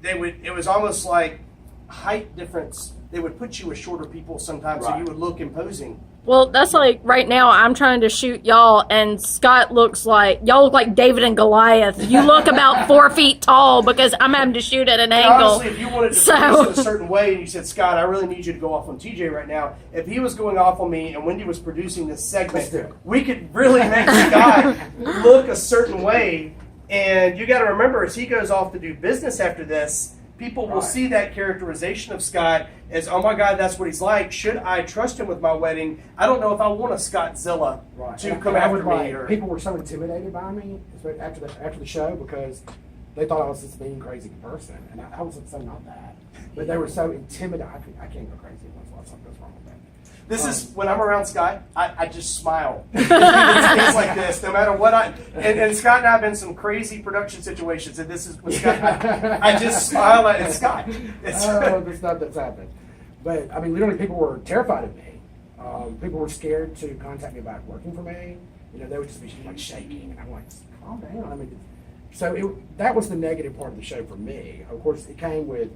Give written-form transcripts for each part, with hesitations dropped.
it was almost like height difference. They would put you with shorter people sometimes, so you would look imposing. Well, that's like right now I'm trying to shoot y'all, and Scott y'all look like David and Goliath. You look about 4 feet tall because I'm having to shoot at an angle. Honestly, if you wanted to produce it a certain way and you said, Scott, I really need you to go off on TJ right now, if he was going off on me and Wendy was producing this segment, we could really make Scott look a certain way. And you got to remember, as he goes off to do business after this, people will see that characterization of Scott as, oh my God, that's what he's like. Should I trust him with my wedding? I don't know if I want a Scottzilla to come after me. People were so intimidated by me after the show because they thought I was this mean, crazy person, and I was so not that. But they were so intimidated. I can't go crazy once something goes wrong with that. This is, when I'm around Scott, I just smile. It's things like this, no matter what and Scott and I have been in some crazy production situations, and this is with Scott. I just smile at Scott. The stuff that's happened. But, I mean, literally people were terrified of me. People were scared to contact me about working for me. You know, they would just be like shaking, and I'm like, calm down. I mean, so that was the negative part of the show for me. Of course, it came with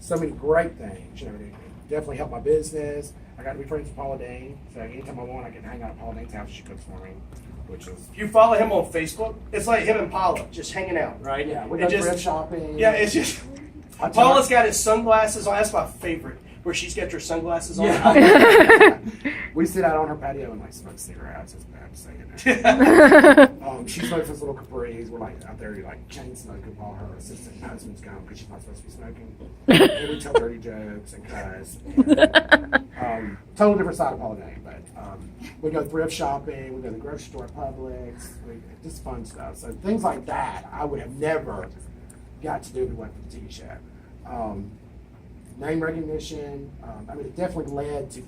so many great things. You know, it definitely helped my business. I got to be friends with Paula Dean, so anytime I want, I can hang out at Paula Dean's house. She cooks for me, which is. If you follow him on Facebook, it's like him and Paula just hanging out, right? Yeah, we go thrift shopping. Yeah, it's just. Paula's got his sunglasses on. That's my favorite, where she's got her sunglasses on. Yeah. We sit out on her patio and like smoke cigarettes. It's bad saying it. She smokes those little Capris. We're like out there like chain smoking while her assistant and husband's gone because she's not supposed to be smoking. And we tell dirty jokes and cuss. Total different side of Paula Dean, but we go thrift shopping. We go to the grocery store at Publix. Just fun stuff. So things like that I would have never got to do if it wasn't for the TV show. Name recognition. I mean, it definitely led to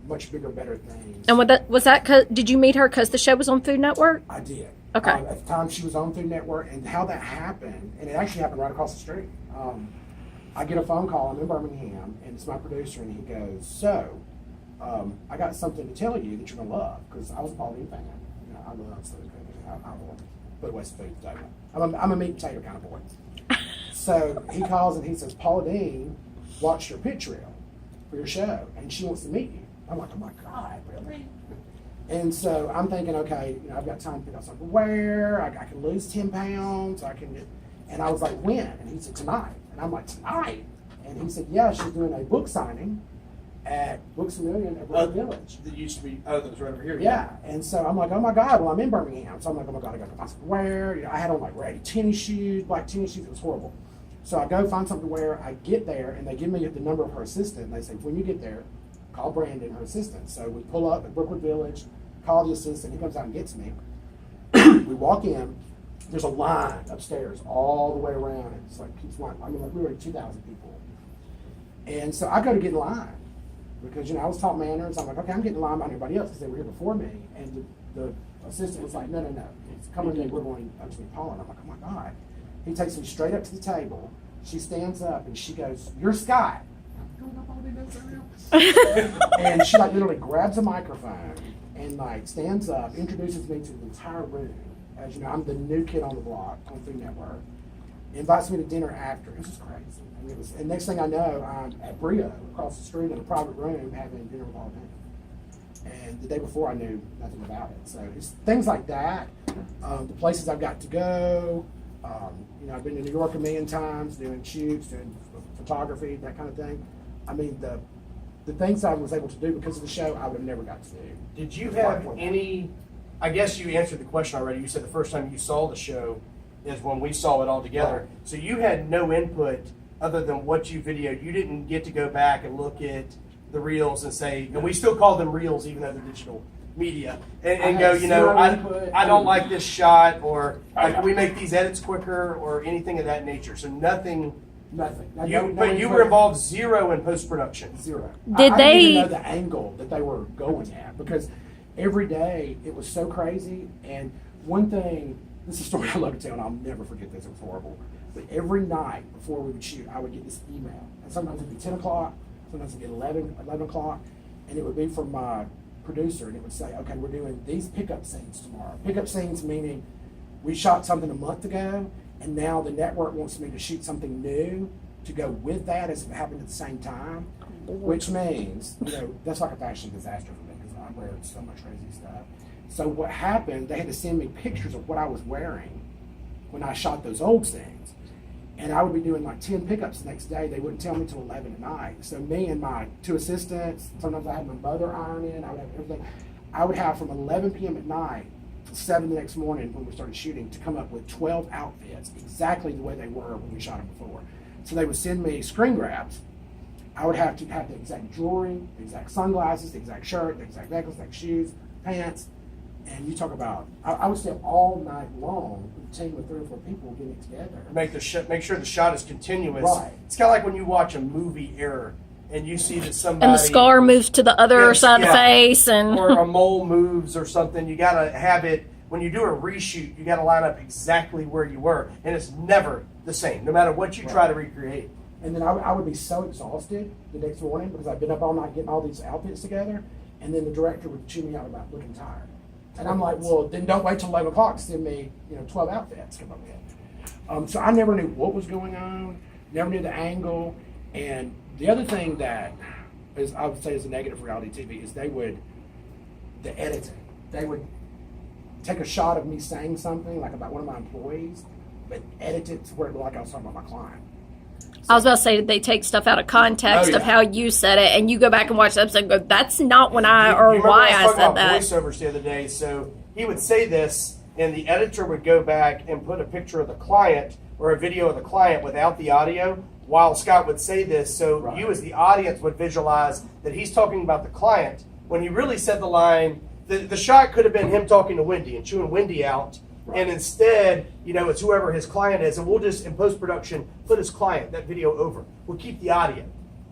much bigger, better things. And did you meet her because the show was on Food Network? I did. Okay. At the time, she was on Food Network, and how that happened, and it actually happened right across the street. I get a phone call. I'm in Birmingham, and it's my producer, and he goes, "So, I got something to tell you that you're gonna love," because I was a Paula Dean fan. You know, I love Southern cooking. I will put West food together. I'm a meat and potato kind of boy. So he calls and he says, "Paula Dean watched your pitch reel for your show, and she wants to meet you." I'm like, "Oh my God, really?" And so I'm thinking, okay, you know, I've got time to pick out something to wear. I can lose 10 pounds. And I was like, "When?" And he said, "Tonight." And I'm like, "Tonight?" And he said, "Yeah, she's doing a book signing at Books A Million at Broad Village." That used to be, that was right over here. Yeah. And so I'm like, "Oh my God, well, I'm in Birmingham." So I'm like, "Oh my God, I got to find something to wear." You know, I had on like ratty tennis shoes, black tennis shoes. It was horrible. So I go find something to wear. I get there, and they give me the number of her assistant. And they say, "When you get there, call Brandon, her assistant." So we pull up at Brookwood Village, call the assistant. He comes out and gets me. We walk in. There's a line upstairs all the way around. It's like keeps line. I mean, like we were at 2,000 people. And so I go to get in line because, you know, I was taught manners. I'm like, okay, I'm getting in line by everybody else because they were here before me. And the assistant was like, no. It's coming in. We're going up to meet Paula. And I'm like, oh my God. He takes me straight up to the table. She stands up and she goes, "You're Scott." And she like literally grabs a microphone and like stands up, introduces me to the entire room. As you know, I'm the new kid on the block on Food Network. Invites me to dinner after. It was just crazy. I mean, and next thing I know, I'm at Brio across the street in a private room having dinner with all of them. And the day before, I knew nothing about it. So it's things like that. The places I've got to go. You know, I've been to New York a million times doing shoots, doing photography, that kind of thing. I mean, the things I was able to do because of the show, I would have never got to do. Did you have any, I guess you answered the question already. You said the first time you saw the show is when we saw it all together. Right. So you had no input other than what you videoed. You didn't get to go back and look at the reels and say, and we still call them reels even though they're digital media, and go, you know, I don't like this shot, or can we make these edits quicker, or anything of that nature. So nothing. But you were involved zero in post-production. Zero. Did I they didn't even know the angle that they were going at because every day it was so crazy. And one thing, this is a story I love to tell, and I'll never forget this. It was horrible. But every night before we would shoot, I would get this email, and sometimes it'd be 10 o'clock, sometimes it'd be 11 o'clock, and it would be from my producer, and it would say, "Okay, we're doing these pickup scenes tomorrow." Pickup scenes meaning we shot something a month ago, And now the network wants me to shoot something new to go with that as if it happened at the same time, which means, that's like a fashion disaster for me because I wear so much crazy stuff. So what happened, they had to send me pictures of what I was wearing when I shot those old scenes. And I would be doing like 10 pickups the next day. They wouldn't tell me till 11 at night. So me and my 2 assistants, sometimes I had my mother iron in, I would have everything. I would have from 11 p.m. at night till 7 the next morning when we started shooting to come up with 12 outfits exactly the way they were when we shot them before. So they would send me screen grabs. I would have to have the exact jewelry, the exact sunglasses, the exact shirt, the exact necklace, the exact shoes, pants. And you talk about, I would stay up all night long with a team of 3 or 4 people getting it together. Make sure the shot is continuous. Right. It's kind of like when you watch a movie error and you see that somebody And the scar moves to the other side of the face, and or a mole moves or something. You got to have it when you do a reshoot. You got to line up exactly where you were, and it's never the same, no matter what you try to recreate. And then I would be so exhausted the next morning because I'd been up all night getting all these outfits together, and then the director would chew me out about looking tired. And I'm like, well, then don't wait till 11 o'clock to send me, 12 outfits. Come on. So I never knew what was going on, never knew the angle. And the other thing that is, I would say is a negative for reality TV is the editing. They would take a shot of me saying something like about one of my employees, but edit it to where it looked like I was talking about my client. I was about to say they take stuff out of context of how you said it, and you go back and watch the episode and go, that's not when I or why I said that. Voiceovers the other day, so he would say this, and the editor would go back and put a picture of the client or a video of the client without the audio, while Scott would say this, so you as the audience would visualize that he's talking about the client when he really said the line. The shot could have been him talking to Wendy and chewing Wendy out. Right. And instead, it's whoever his client is, and we'll just, in post-production, put his client, that video over. We'll keep the audio.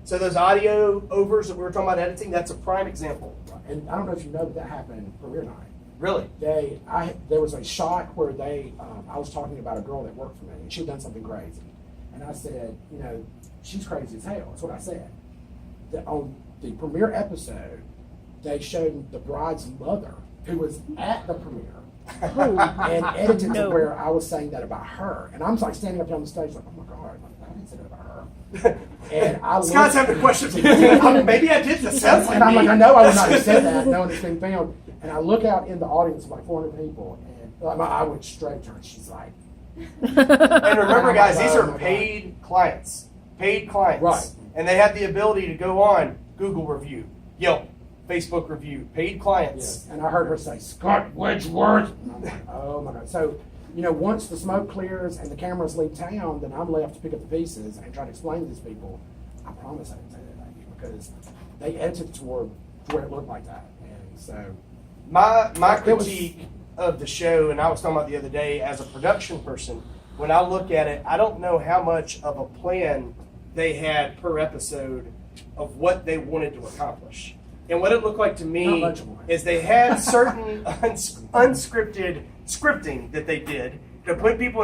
So those audio overs that we were talking about editing, that's a prime example. Right. And I don't know if you know, but that happened premiere night. Really? There was a shot where I was talking about a girl that worked for me, and she'd done something crazy. And I said, she's crazy as hell. That's what I said. On the premiere episode, they showed the bride's mother, who was at the premiere, and edited to where I was saying that about her. And I'm like standing up there on the stage like, oh my God, I didn't say that about her. And Scott's having a question. Maybe I did. This sounds like and I'm me. like, I know I would not have said that, knowing it's been filmed. And I look out in the audience of like 400 people, and my eye went straight to her. She's like, and remember, guys, these are paid clients. Paid clients. Right. And they have the ability to go on Google review, Yelp, Facebook review, paid clients. Yes. And I heard her say, Scott Wedgeworth. And I'm like, oh my God. So, once the smoke clears and the cameras leave town, then I'm left to pick up the pieces and try to explain to these people, I promise I didn't say that to you, because they edited it to where it looked like that. And so my critique of the show, and I was talking about the other day, as a production person, when I look at it, I don't know how much of a plan they had per episode of what they wanted to accomplish. And what it looked like to me is they had certain unscripted scripting that they did to put people